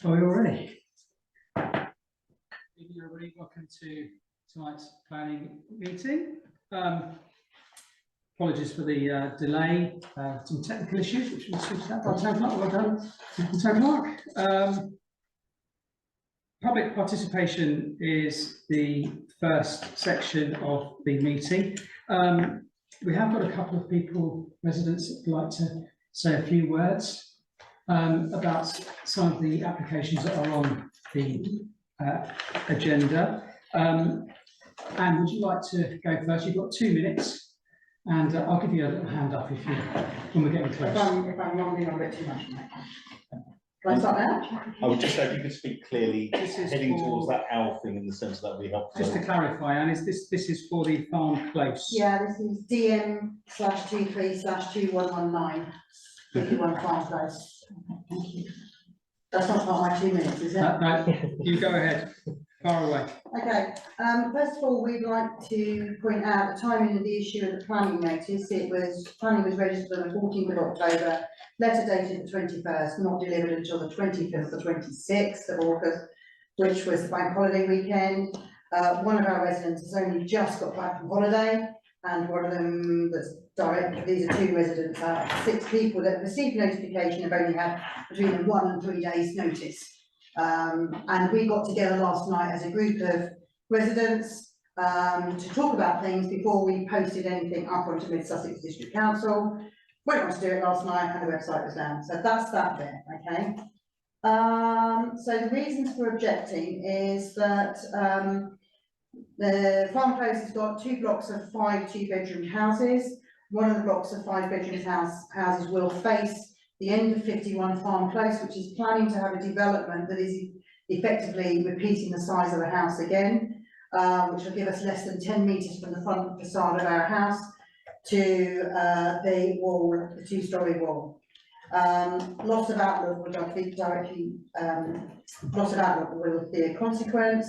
Are we all ready? Good evening, everybody. Welcome to tonight's planning meeting. Apologies for the delay, some technical issues which we'll sort out by 10 o'clock. Well done, 10 o'clock. Public participation is the first section of the meeting. We have got a couple of people, residents, that would like to say a few words about some of the applications that are on the agenda. And would you like to go first? You've got 2 minutes, and I'll give you a little hand up if you when we're getting close. If I'm rambling on a bit too much. Can I start now? I would just say if you could speak clearly, This is heading for- towards that owl thing in the centre, that would be helpful. Just to clarify, Anne, is this is for the farm close? Yeah, this is DM/23/2119. 51 Farm Close. Thank you. That's not part of my 2 minutes, is it? No, you go ahead. Far away. Okay, first of all, we'd like to point out the timing of the issue of the planning notice. Planning was registered on the 14th of October, letter dated the 21st, not delivered until the 25th or 26th of August, which was the bank holiday weekend. One of our residents has only just got back from holiday, and one of them that's direct, these are 2 residents out of 6 people that received notification have only had between 1 and 3 days notice. And we got together last night as a group of residents to talk about things before we posted anything up onto Mid Sussex District Council. Went on to do it last night and the website was down. So that's that bit, okay? So the reasons for objecting is that the Farm Close has got 2 blocks of 5 2-bedroom houses. One of the blocks of 5-bedroom houses will face the end of 51 Farm Close, which is planning to have a development that is effectively repeating the size of the house again, which will give us less than 10 metres from the front facade of our house to the wall, the 2-storey wall. Loss of outlook will will be a consequence,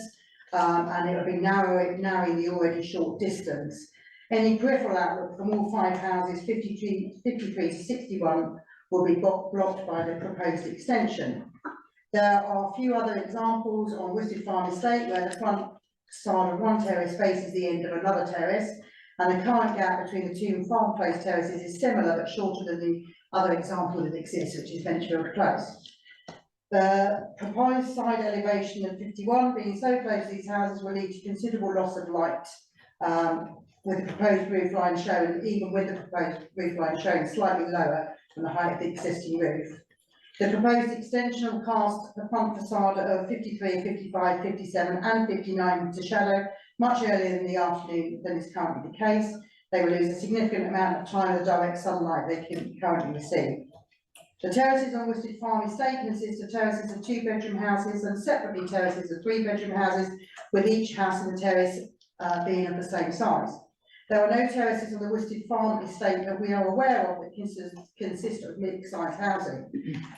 and it will be narrowing the already short distance. Any peripheral outlook from all 5 houses, 53 to 61, will be blocked by the proposed extension. There are a few other examples on Worstead Farm Estate where the front facade of one terrace faces the end of another terrace, and the current gap between the 2 Farm Close terraces is similar but shorter than the other example that exists, which is Venturefield Close. The proposed side elevation of 51 being so close to these houses will lead to considerable loss of light, with the proposed roof line shown, even with the proposed roof line shown slightly lower than the height of the existing roof. The proposed extension will cast the front facade of 53, 55, 57 and 59 to shadow much earlier in the afternoon than is currently the case. They will lose a significant amount of time of the direct sunlight they can currently receive. The terraces on Worstead Farm Estate consist of terraces of 2-bedroom houses and separately terraces of 3-bedroom houses, with each house in the terrace being of the same size. There are no terraces on the Worstead Farm Estate that we are aware of that consist of mixed-size housing.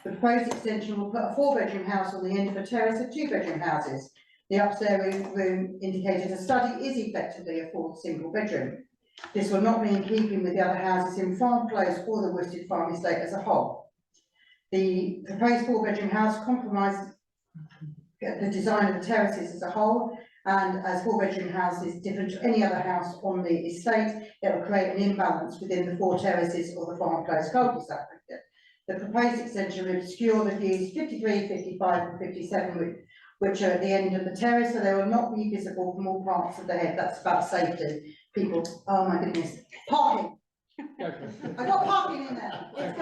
The proposed extension will put a 4-bedroom house on the end of a terrace of 2-bedroom houses. The upstairs room indicated a study is effectively a 4th single bedroom. This will not be in keeping with the other houses in Farm Close or the Worstead Farm Estate as a whole. The proposed 4-bedroom house compromises the design of the terraces as a whole, and as 4-bedroom house is different to any other house on the estate, it will create an imbalance within the 4 terraces or the Farm Close cul-de-sac. The proposed extension will obscure the views 53, 55 and 57, which are at the end of the terrace, so they will not be visible from all parts of the head. That's about safety. People, oh my goodness, parking. I got parking in there. It's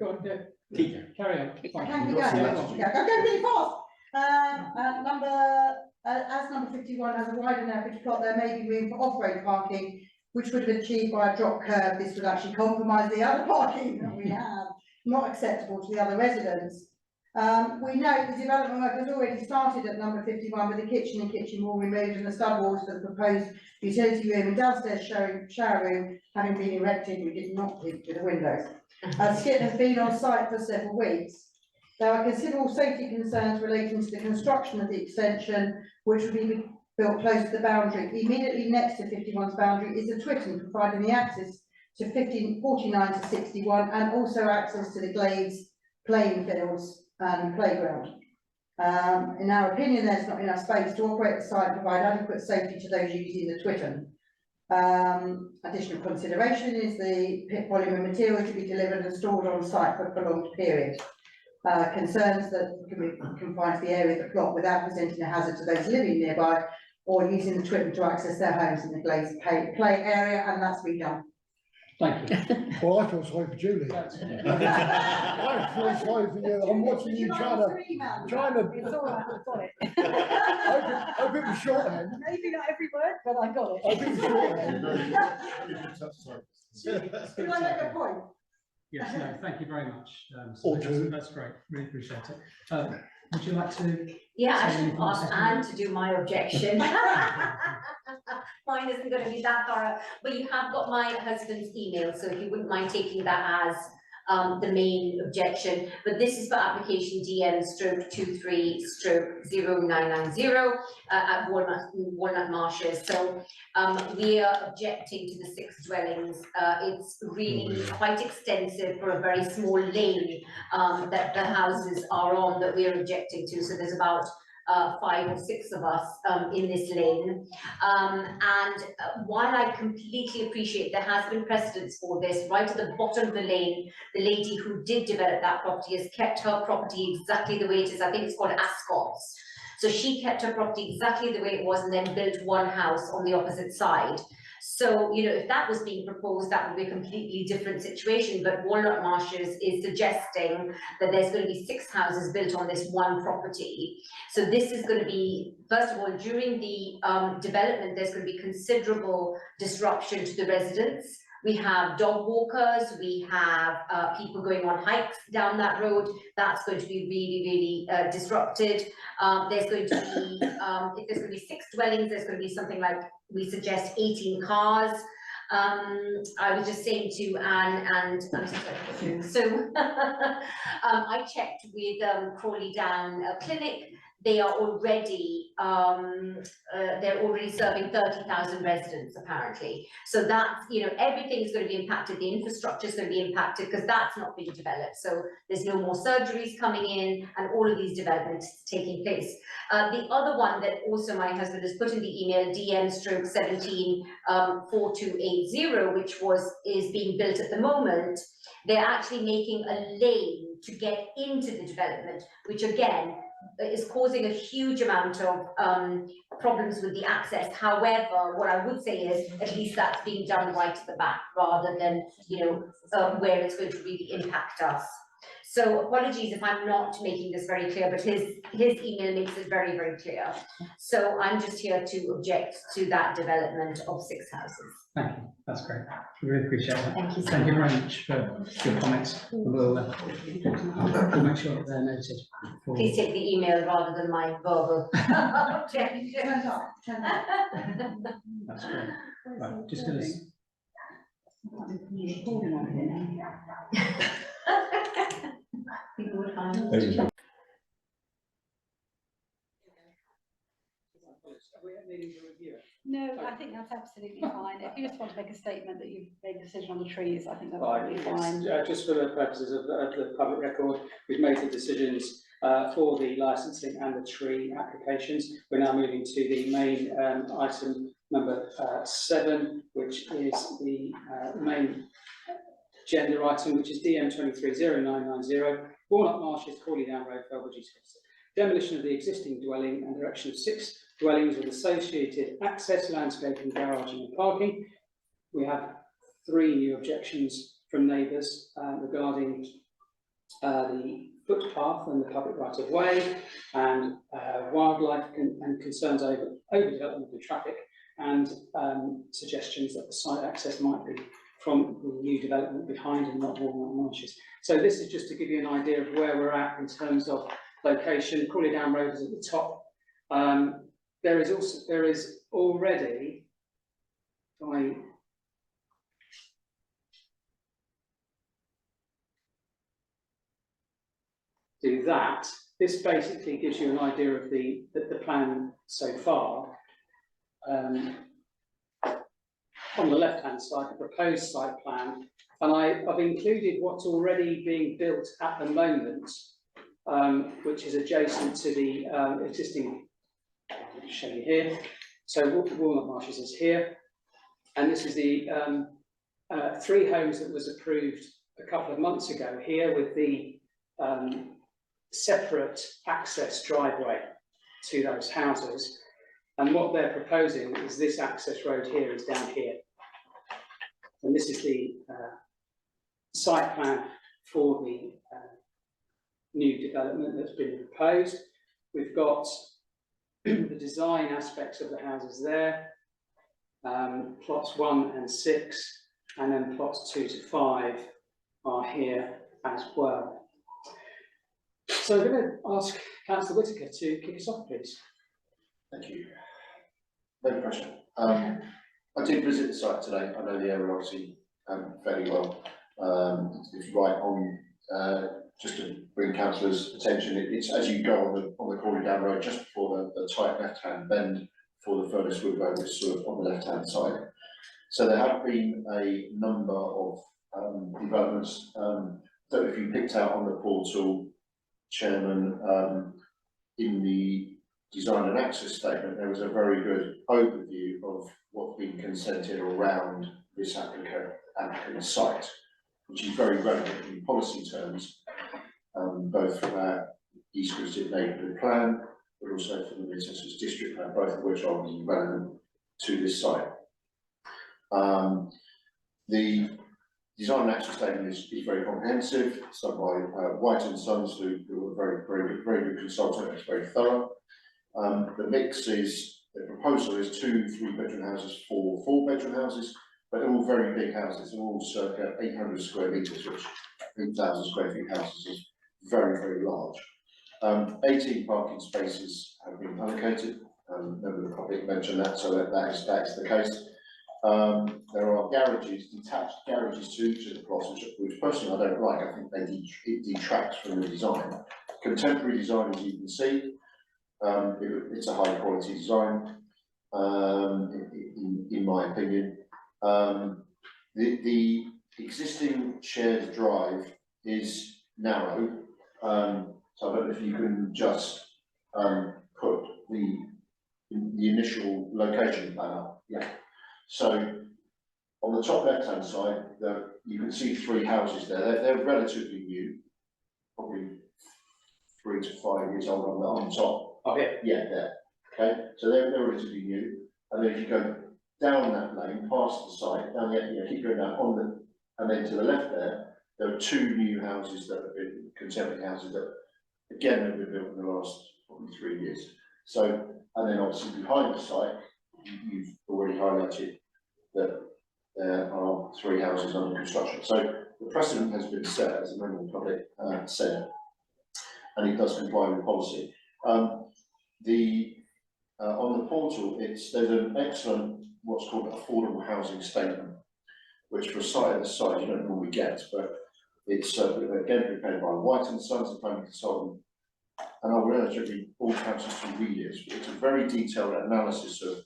going to be clean. Carry on. I can be going. I'm going really fast. As number 51 has a wide enough plot, there may be room for off-road parking, which would have been achieved by a drop curb. This would actually compromise the other parking that we have, not acceptable to the other residents. We know the development work has already started at number 51 with the kitchen and kitchen wall removed and the stud walls for the proposed utility room and downstairs shower room having been erected. We did not keep with the windows. Skip has been on site for several weeks. There are considerable safety concerns relating to the construction of the extension, which will be built close to the boundary. Immediately next to 51's boundary is a Twitton, providing the access to 49 to 61 and also access to the glades playing fields and playground. In our opinion, there's not enough space to operate the site and provide adequate safety to those using the Twitton. Additional consideration is the pit volume of material to be delivered and stored on site for a prolonged period. Concerns that can be confined to the area of the plot without presenting a hazard to those living nearby or using the Twitton to access their homes in the glazed play area, and that's been done. Thank you. Well, I feel sorry for Julie. That's- I feel sorry for you. I'm watching you trying to. It's Trying to- all right, I've got it. I think the shorthand. Maybe not every word, but I got I think the shorthand. Can I make a point? Yes, no, thank you very much. Or That's- two. That's great, really appreciate it. Would you like to? Yeah, I Say should anything ask else? Anne to do my objection. Mine isn't gonna be that thorough, but you have got my husband's email, so if you wouldn't mind taking that as the main objection. But this is for application DM/23/0990 at Walnut Marshes. So we are objecting to the 6 dwellings. It's really quite extensive for a very small lane that the houses are on that we are objecting to. So there's about 5 or 6 of us in this lane. While I completely appreciate there has been precedence for this, right at the bottom of the lane, the lady who did develop that property has kept her property exactly the way it is. I think it's called Ascot's. So she kept her property exactly the way it was and then built one house on the opposite side. So, you know, if that was being proposed, that would be a completely different situation. But Walnut Marshes is suggesting that there's going to be 6 houses built on this one property. So this is going to be, first of all, during the development, there's going to be considerable disruption to the residents. We have dog walkers, we have people going on hikes down that road. That's going to be really, really disrupted. There's going to be, if there's going to be 6 dwellings, there's going to be something like, we suggest 18 cars. I was just saying to Anne and I'm so sorry. So I checked with Crawley Down Clinic. They are already they're already serving 30,000 residents apparently. So that's, you know, everything is going to be impacted. The infrastructure is going to be impacted because that's not being developed. So there's no more surgeries coming in and all of these developments taking place. The other one that also my husband has put in the email, DM/17 4280, which is being built at the moment. They're actually making a lane to get into the development, which again is causing a huge amount of problems with the access. However, what I would say is at least that's being done right at the back rather than, you know, where it's going to really impact us. So apologies if I'm not making this very clear, but his email makes it very, very clear. So I'm just here to object to that development of 6 houses. Thank you, that's great. We really appreciate that. Thank you so Thank you much. very much for your comments. We'll make sure that they're noted. for- Please take the email rather than my verbal objection. Turn up. That's great. Right, just gonna. People would find. No, I think that's absolutely fine. If you just want to make a statement that you've made a decision on the trees, I think that's Fine, probably fine. yes. Just for the purposes of the public record, we've made the decisions for the licensing and the tree applications. We're now moving to the main item number 7, which is the main agenda item, which is DM/23/0990, Walnut Marshes, Crawley Down Road, Felbridge East Gloucester. Demolition of the existing dwelling and erection of 6 dwellings with associated access, landscaping, garaging and parking. We have 3 new objections from neighbours regarding the footpath and the public right of way and wildlife and concerns over overdevelopment and traffic and suggestions that the site access might be from the new development behind and not Walnut Marshes. So this is just to give you an idea of where we're at in terms of location. Crawley Down Road is at the top. There is already, if I do that, this basically gives you an idea of the plan so far. On the left-hand side, the proposed site plan, and I've included what's already being built at the moment which is adjacent to the existing, I'll show you here. So Walnut Marshes is here, and this is the 3 homes that was approved a couple of months ago here with the separate access driveway to those houses. And what they're proposing is this access road here is down here. And this is the site plan for the new development that's been proposed. We've got the design aspects of the houses there, plots 1 and 6, and then plots 2 to 5 are here as well. So I'm going to ask Councillor Whitaker to kick us off, please. Thank you. No pressure. I did visit the site today. I know the area obviously fairly well. It's right on, just to bring councillors' attention, it's as you go on the Crawley Down Road, just before the tight left-hand bend for the furnace wood road, which is sort of on the left-hand side. So there have been a number of developments that if you picked out on the portal, Chairman, in the design and access statement, there was a very good overview of what's been consented around this applicant's site, which is very relevant in policy terms, both for our East Grinstead neighbourhood plan, but also for the Mid-Sussex district plan, both of which are obviously relevant to this site. The design and access statement is very comprehensive. It's done by White and Sons, who are very good consultant. It's very thorough. The mix is, the proposal is 2 3-bedroom houses, 4 4-bedroom houses, but they're all very big houses. They're all circa 800 square metres, which 8,000 square feet houses is very large. 18 parking spaces have been allocated. Member of the public mentioned that, so that is the case. There are garages, detached garages to each of the plots, which personally I don't like. I think it detracts from the design. Contemporary design, as you can see, it's a high quality design, in my opinion. The existing shared drive is narrow, so I don't know if you can just put the initial location plan up. Yeah. So on the top left hand side, you can see 3 houses there. They're relatively new, probably 3 to 5 years old on the top. Oh, yeah. Yeah, there. Okay, so they're relatively new. And then if you go down that lane, past the site, down the, keep going down and then to the left there are 2 new houses that have been contemporary houses that again have been built in the last probably 3 years. So, and then obviously behind the site, you've already highlighted that there are 3 houses under construction. So the precedent has been set, as the member of the public said, and it does comply with policy. On the portal, there's an excellent what's called affordable housing statement, which for a site of this size you don't normally get, but it's again prepared by White and Sons, the planning consultant, and I would urge all councillors to read it. It's a very detailed analysis of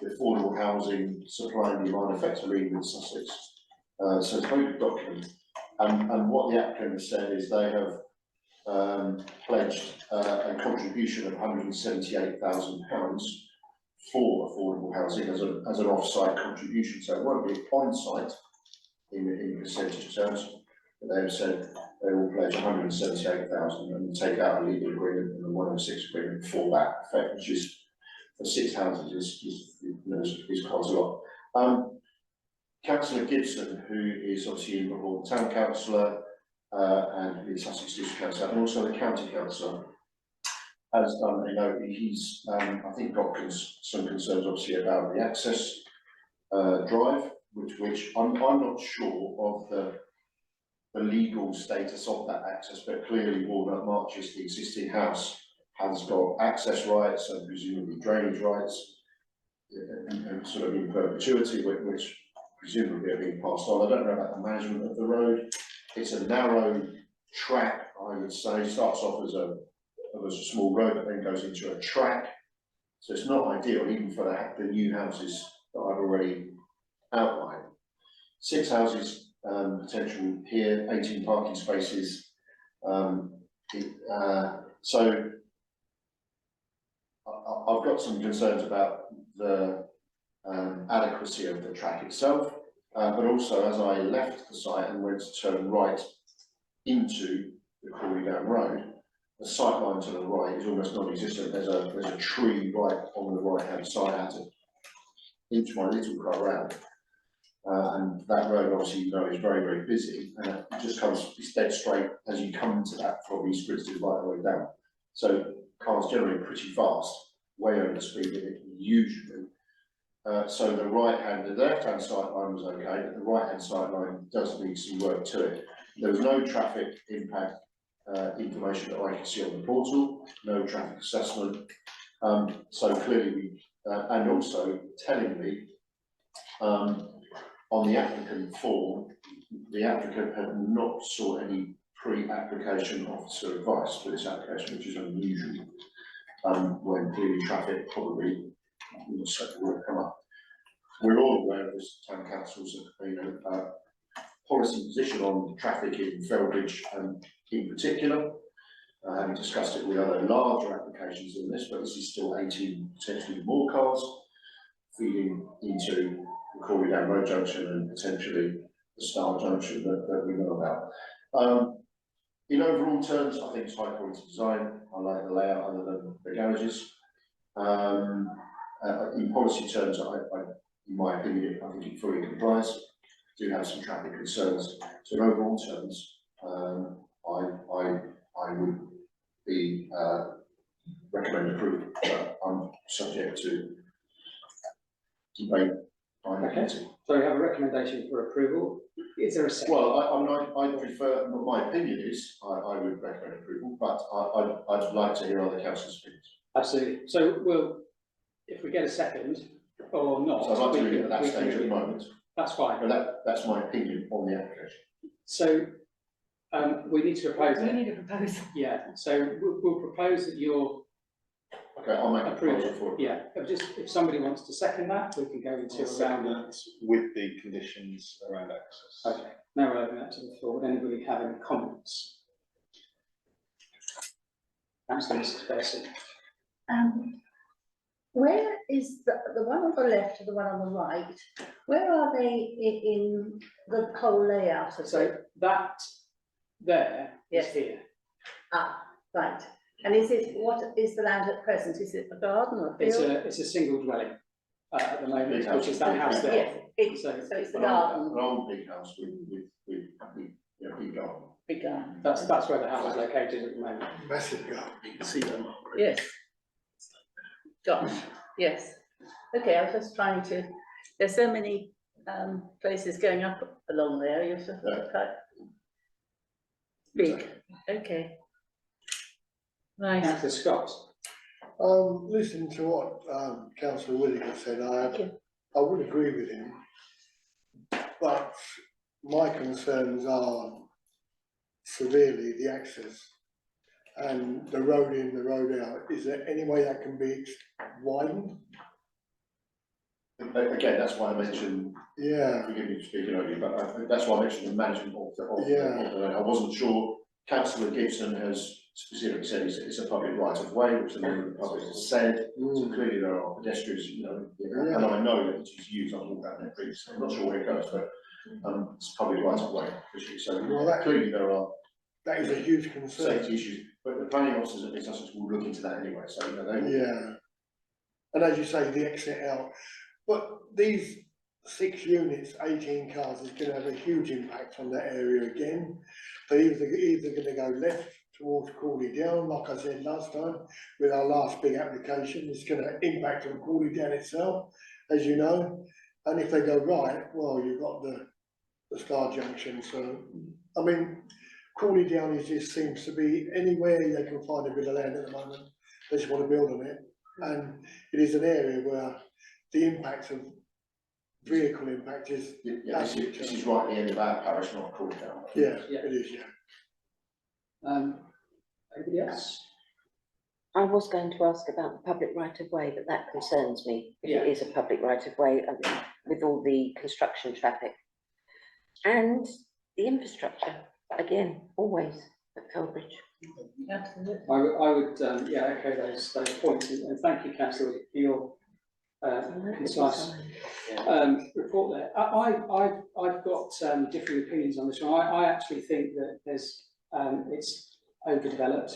the affordable housing supply and demand effectively in Sussex. So it's a very good document. And what the applicant has said is they have pledged a contribution of £178,000 for affordable housing as an off-site contribution. So it won't be on-site in percentage terms, but they have said they will pledge 178,000 and take out a legal agreement and the 106 agreement for that effect, which is for 6 houses is quite a lot. Councillor Gibson, who is obviously in before the town councillor and the Sussex District Council, and also the county councillor, has done a note. He's I think got some concerns obviously about the access drive, which I'm not sure of the legal status of that access, but clearly Walnut Marches, the existing house, has got access rights and presumably drainage rights, and sort of in perpetuity, which presumably are being passed on. I don't know about the management of the road. It's a narrow track, I would say. It starts off as a small road, but then goes into a track. So it's not ideal, even for the new houses that I've already outlined. 6 houses potential here, 18 parking spaces. So I've got some concerns about the adequacy of the track itself, but also as I left the site and went to turn right into the Crawley Down Road, the sight line to the right is almost non-existent. There's a tree right on the right hand side. I had to inch my little car around. And that road, obviously, you know, is very, very busy, and it just comes, it's dead straight as you come to that from East Grinstead right the way down. So cars generally pretty fast, way over the speed limit usually. So the left-hand sight line was okay, but the right-hand sight line does need some work to it. There was no traffic impact information that I can see on the portal, no traffic assessment. So clearly, and also tellingly, on the applicant form, the applicant had not sought any pre-application officer advice for this application, which is unusual, when clearly traffic probably will come up. We're all aware of this town council's policy position on traffic in Felbridge in particular. Having discussed it with other larger applications than this, but this is still 18 potentially more cars feeding into the Crawley Down Road junction and potentially the Star junction that we know about. In overall terms, I think it's high quality design. I like the layout other than the garages. In policy terms, in my opinion, I think it fully complies. Do have some traffic concerns. So in overall terms, I would be recommend approval. I'm subject to debate. Okay. So we have a recommendation for approval. Is there a second? Well, I prefer, my opinion is, I would recommend approval, but I'd like to hear other councillors' opinions. Absolutely. So we'll, if we get a second or not. So I'd like to we leave it can- at that we can stage at the review. moment. That's fine. But that's my opinion on the application. So we need to propose We it. need a proposal. Yeah, so we'll propose that you're Okay, I'll make a approved. proposal for it. Yeah, if somebody wants to second that, we can go into a round. that with the conditions around access. Okay, now we're opening that to the floor. Would anybody have any comments? Councillor Mrs. Percy. Where is the one on the left and the one on the right, where are they in the whole layout of So it? that there is Yes. here. Ah, right, and is it, what is the land at present, is it a garden or a field? It's a single dwelling at the moment, Big house. which is that house there. Yes, big, So- so it's the An garden, old big house with big garden. big garden. That's where the house is located at the moment. Massive garden, you can see them. Yes. Gosh, yes, okay, I was just trying to, there's so many places going up along there, you're sort of quite big, okay. Nice. Councillor Scott. Listening to what councillor Williams said, Thank you. I would agree with him. But my concerns are severely the access and the road in, the road out. Is there any way that can be widened? Again, that's why I mentioned, Yeah, forgive me for speaking over you, but that's why I mentioned the management of the lane. I wasn't sure, councillor Gibson has specifically said it's a public right of way, which the member of the public has said. So clearly there are pedestrians, and I know that it's used, I've walked down there previously, I'm not sure where it goes, but it's public right of way. So Well, that- clearly there are that is a huge concern. safety issues, but the planning officers at East Sussex will look into that anyway, so they will. Yeah. And as you say, the exit out, but these 6 units, 18 cars is gonna have a huge impact on that area again. They're either gonna go left towards Crawley Down, like I said last time, with our last big application, it's gonna impact on Crawley Down itself, as you know. And if they go right, well, you've got the Star Junction, so, I mean, Crawley Down just seems to be anywhere they can find a bit of land at the moment, they just want to build on it. And it is an area where the impact of vehicle impact is, Yeah, this is right at the end of our parish, not Crawley Down. yeah, Yeah. it is, yeah. Anybody else? I was going to ask about the public right of way, but that concerns me. If Yeah. it is a public right of way with all the construction traffic. And the infrastructure, again, always at Felbridge. Absolutely. I would, yeah, echo those points, and thank you, councillor, for your concise report there. I've got differing opinions on this one. I actually think that there's it's overdeveloped.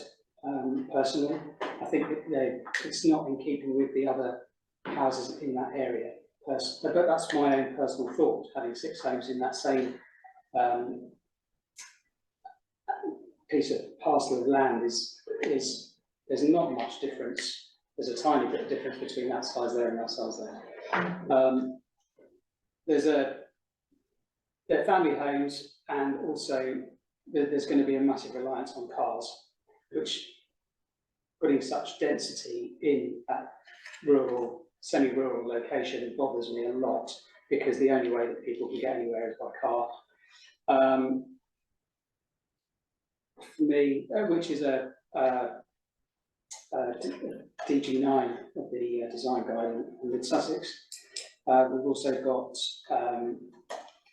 Personally, I think that it's not in keeping with the other houses in that area. But that's my own personal thought. Having 6 homes in that same piece of parcel of land is there's not much difference. There's a tiny bit of difference between that size there and that size there. They're family homes, and also there's going to be a massive reliance on cars, which putting such density in that rural, semi-rural location bothers me a lot, because the only way that people can get anywhere is by car. For me, which is a DG9 of the design guide in Mid Sussex. We've also got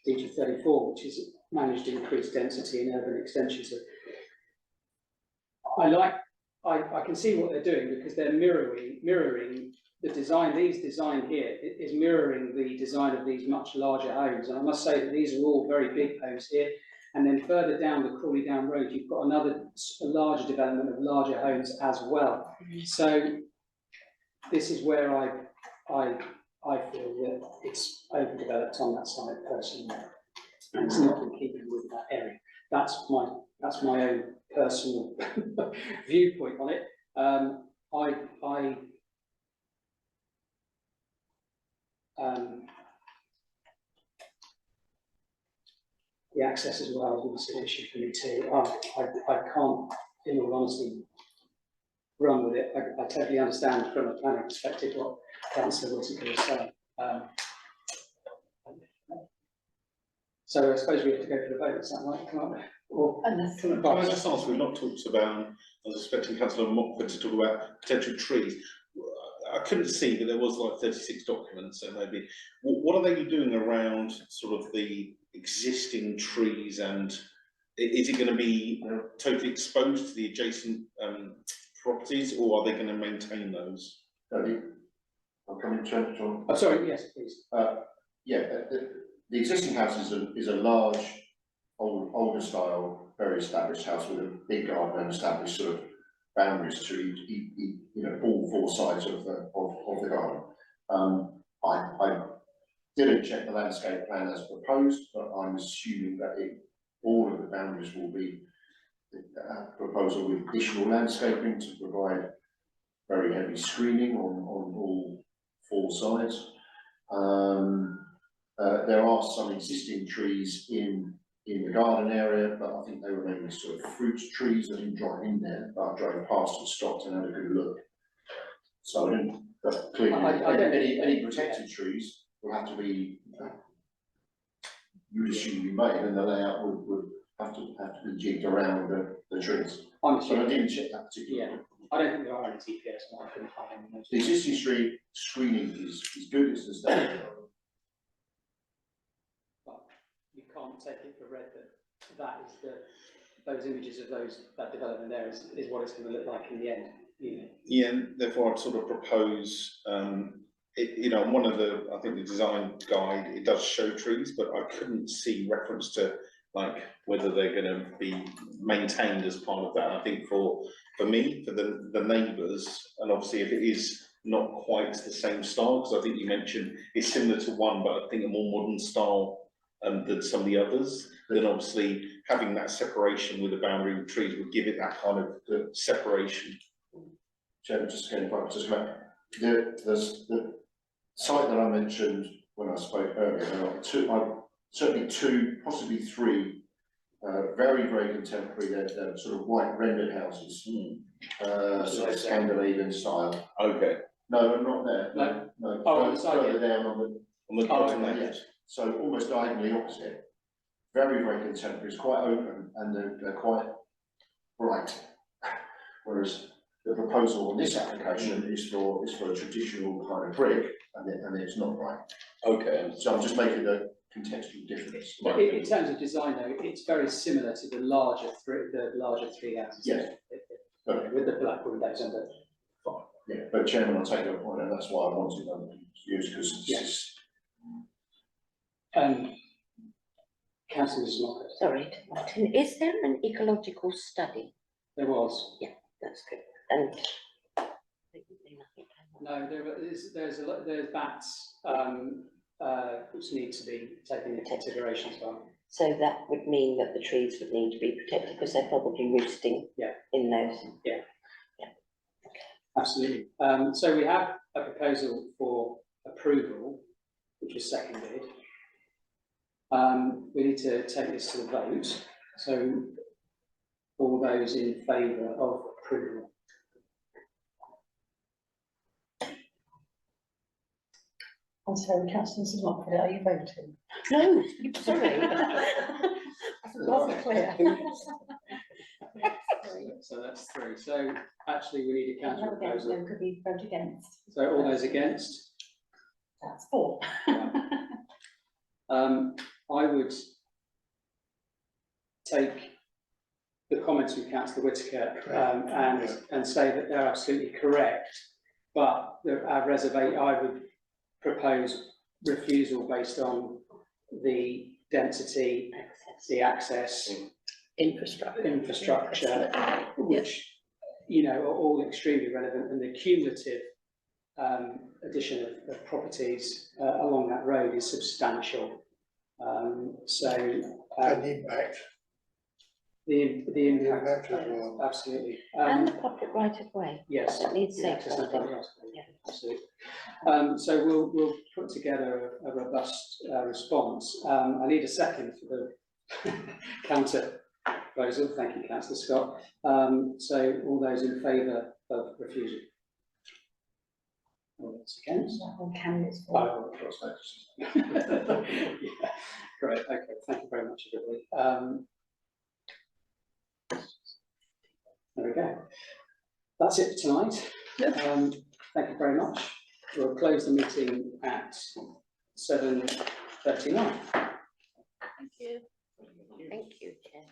DG34, which is managed increased density and urban extensions. I can see what they're doing, because they're mirroring the design. These design here is mirroring the design of these much larger homes, and I must say that these are all very big homes here. And then further down the Crawley Down Road, you've got a larger development of larger homes as well. So this is where I feel that it's overdeveloped on that side personally, and it's not in keeping with that area. That's my own personal viewpoint on it. The access as well is an issue for me too. I can't, in all honesty, run with it. I totally understand from a planning perspective what Councillor Wilson was saying. So I suppose we have to go for the vote, is that right? Can't we? Or, Can I just ask, we've not talked about, I was expecting Councillor Mockford to talk about potential trees. I couldn't see, but there was like 36 documents, so maybe, what are they doing around sort of the existing trees, and is it going to be totally exposed to the adjacent properties, or are they going to maintain those? I'll come in, John. oh, sorry, yes, please. Yeah, the existing house is a large, older style, very established house with a big garden and established sort of boundaries to all 4 sides of the garden. I didn't check the landscape plan as proposed, but I'm assuming that all of the boundaries will be proposal with additional landscaping to provide very heavy screening on all 4 sides. There are some existing trees in the garden area, but I think they were mainly sort of fruit trees. I didn't drive in there, but I drove past and stopped and had a good look. So I didn't, but clearly any protected trees will have to be, you'd assume be made, and the layout would have to be jigged around the trees. So I didn't check that particularly. Yeah, I don't think there are any TPS, but I couldn't find any. The existing street screening is good, it's the standard. But you can't take it for read that is those images of that development there is what it's going to look like in the end. Yeah, and therefore I'd sort of propose, one of I think the design guide, it does show trees, but I couldn't see reference to like whether they're going to be maintained as part of that. I think for me, for the neighbours, and obviously if it is not quite the same style, because I think you mentioned it's similar to one, but I think a more modern style than some of the others, then obviously having that separation with the boundary of trees would give it that kind of separation. Chairman, just again, if I could just make the site that I mentioned when I spoke earlier, there are certainly 2, possibly 3, very, very contemporary, they're sort of white rendered houses, sort of Scandinavian style. Okay. No, I'm not there. No. Oh, further down on the bottom left. left. So almost diagonally opposite. Very, very contemporary. It's quite open and they're quite bright. Whereas the proposal on this application is for a traditional kind of brick, and it's not bright. Okay. So I'm just making the contextual difference. In terms of design though, it's very similar to the larger three houses. Yes. Okay. With the black windows and the. Yeah, but Chairman, I'll take your point, and that's why I wanted to use, because Yes. Councillors Moffat, Sorry, Martin, is there an ecological study? there was. That's good. And No, there's bats, which need to be taken into consideration as well. so that would mean that the trees would need to be protected because they're probably roosting Yeah. in those. Absolutely. So we have a proposal for approval, which was seconded. We need to take this to the vote. So all those in favour of approval? I'm sorry, councillors Moffat, are you voting? No, sorry. It wasn't clear. So that's 3. So actually, we need a counter proposal. Then could we vote against? So all those against? That's 4. I would take the comments from Councillor Whittaker and say that they're absolutely correct, but I would propose refusal based on the density, the access, infrastructure, which, you know, are all extremely relevant, and the cumulative addition of properties along that road is substantial. And the impact. The impact, as well. absolutely. And the public right of way. Yes. That needs Yeah, access and safeguarding. public rights of way, Yeah. absolutely. So we'll put together a robust response. I need a second for the counter proposal. Thank you, Councillor Scott. So all those in favour of refusal? All those against? On canvas. Oh, yeah. Great, okay, thank you very much, everybody. There we go. That's it for tonight. Thank you very much. We'll close the meeting at 7:39. Thank you, Chair.